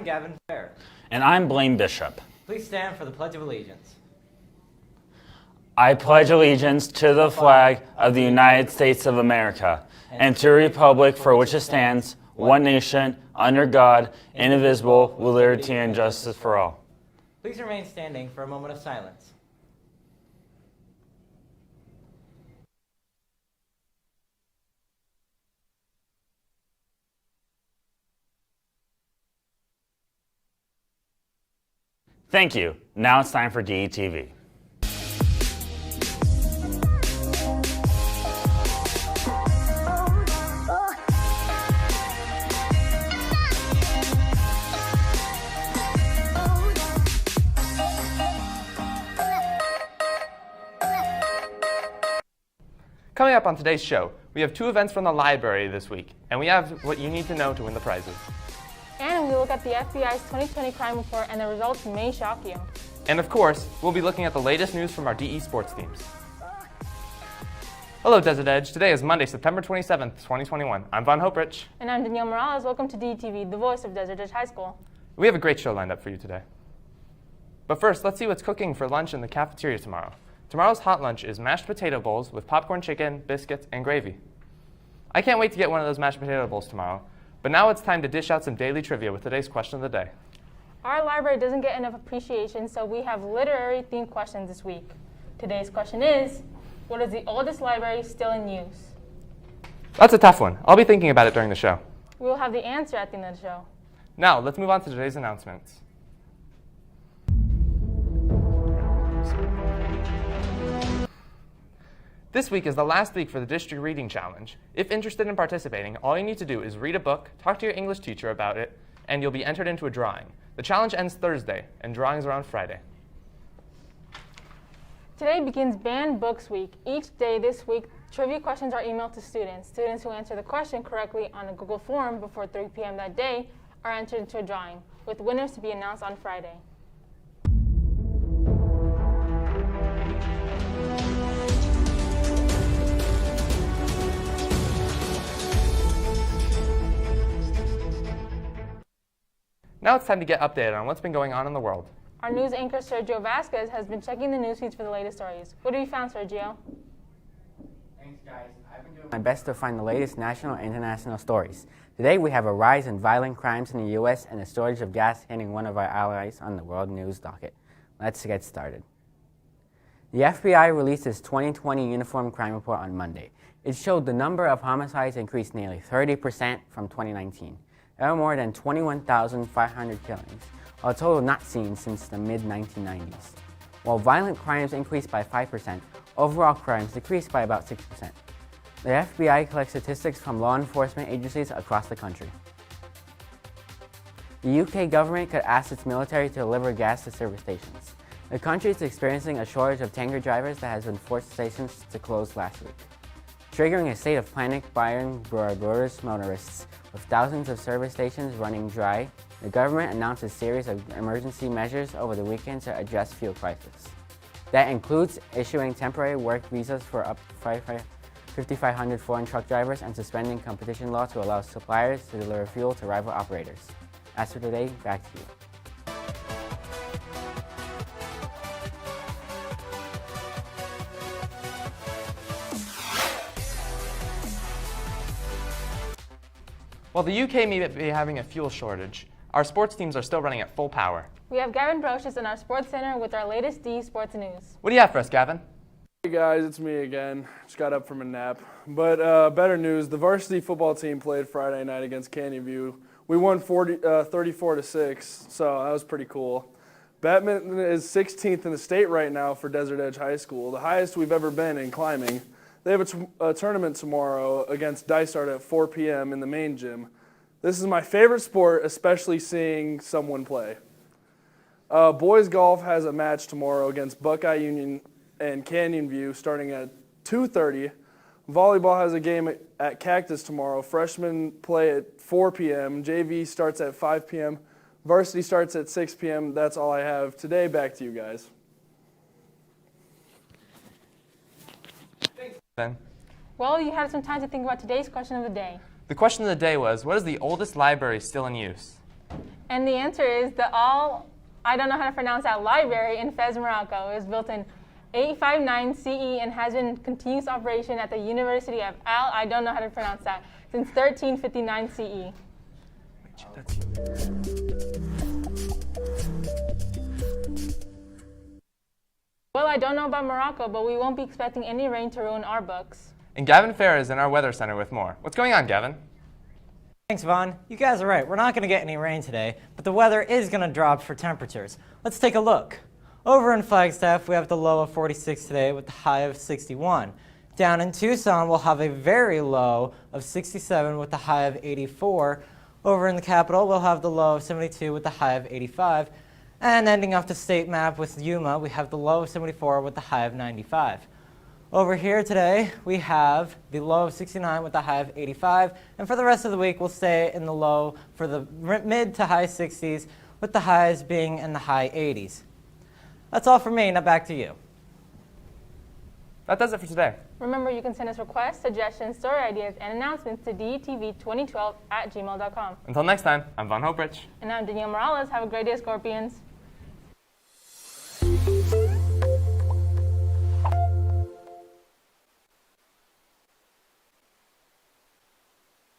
I'm Gavin Fair. And I'm Blaine Bishop. Please stand for the Pledge of Allegiance. I pledge allegiance to the flag of the United States of America and to the republic for which it stands, one nation, under God, indivisible, with liberty and justice for all. Please remain standing for a moment of silence. Thank you. Now it's time for DETV. Coming up on today's show, we have 2 events from the library this week, and we have what you need to know to win the prizes. And we look at the FBI's 2020 crime report, and the results may shock you. And of course, we'll be looking at the latest news from our DE sports teams. Hello, Desert Edge. Today is Monday, September 27th, 2021. I'm Von Hoprich. And I'm Danielle Morales. Welcome to DETV, the voice of Desert Edge High School. We have a great show lined up for you today. But first, let's see what's cooking for lunch in the cafeteria tomorrow. Tomorrow's hot lunch is mashed potato bowls with popcorn chicken, biscuits, and gravy. I can't wait to get one of those mashed potato bowls tomorrow. But now it's time to dish out some daily trivia with today's question of the day. Our library doesn't get enough appreciation, so we have literary-themed questions this week. Today's question is, what is the oldest library still in use? That's a tough one. I'll be thinking about it during the show. We will have the answer at the end of the show. Now, let's move on to today's announcements. This week is the last week for the District Reading Challenge. If interested in participating, all you need to do is read a book, talk to your English teacher about it, and you'll be entered into a drawing. The challenge ends Thursday, and drawings are on Friday. Today begins Banned Books Week. Each day this week, trivia questions are emailed to students. Students who answer the question correctly on a Google form before 3 p.m. that day are entered into a drawing, with winners to be announced on Friday. Now it's time to get updated on what's been going on in the world. Our news anchor, Sergio Vasquez, has been checking the news feeds for the latest stories. What have you found, Sergio? Thanks, guys. I've been doing my best to find the latest national and international stories. Today we have a rise in violent crimes in the U.S. and a shortage of gas hitting one of our allies on the world news docket. Let's get started. The FBI released its 2020 Uniform Crime Report on Monday. It showed the number of homicides increased nearly 30% from 2019. There are more than 21,500 killings, a total not seen since the mid-1990s. While violent crimes increased by 5%, overall crimes decreased by about 6%. The FBI collects statistics from law enforcement agencies across the country. The UK government could ask its military to deliver gas to service stations. The country is experiencing a shortage of tanker drivers that has been forced stations to close last week, triggering a state of panic buying borders motorists. With thousands of service stations running dry, the government announced a series of emergency measures over the weekend to address fuel prices. That includes issuing temporary work visas for up to 5,500 foreign truck drivers and suspending competition law to allow suppliers to deliver fuel to rival operators. As for today, back to you. While the UK may be having a fuel shortage, our sports teams are still running at full power. We have Gavin Brocious in our Sports Center with our latest DE Sports News. What do you have for us, Gavin? Hey guys, it's me again. Just got up from a nap. But better news, the varsity football team played Friday night against Canyon View. We won 34-6, so that was pretty cool. Badminton is 16th in the state right now for Desert Edge High School, the highest we've ever been in climbing. They have a tournament tomorrow against Dysart at 4 p.m. in the main gym. This is my favorite sport, especially seeing someone play. Boys golf has a match tomorrow against Buckeye Union and Canyon View starting at 2:30. Volleyball has a game at Cactus tomorrow. Freshmen play at 4 p.m. JV starts at 5 p.m. Varsity starts at 6 p.m. That's all I have today. Back to you guys. Ben? Well, you had some time to think about today's question of the day. The question of the day was, what is the oldest library still in use? And the answer is I don't know how to pronounce that, library in Fez, Morocco. It was built in 859 CE and has been in continuous operation at the University of I don't know how to pronounce that, since 1359 CE. Well, I don't know about Morocco, but we won't be expecting any rain to ruin our books. And Gavin Fair is in our weather center with more. What's going on, Gavin? Thanks, Vaughn. You guys are right. We're not going to get any rain today, but the weather is going to drop for temperatures. Let's take a look. Over in Flagstaff, we have the low of 46 today with the high of 61. Down in Tucson, we'll have a very low of 67 with the high of 84. Over in the capital, we'll have the low of 72 with the high of 85. And ending off the state map with Yuma, we have the low of 74 with the high of 95. Over here today, we have the low of 69 with the high of 85. And for the rest of the week, we'll stay in the low for the mid to high 60s, with the highs being in the high 80s. That's all for me. Now back to you. That does it for today. Remember, you can send us requests, suggestions, story ideas, and announcements to DETV2012@gmail.com. Until next time, I'm Von Hoprich. And I'm Danielle Morales. Have a great day, Scorpions.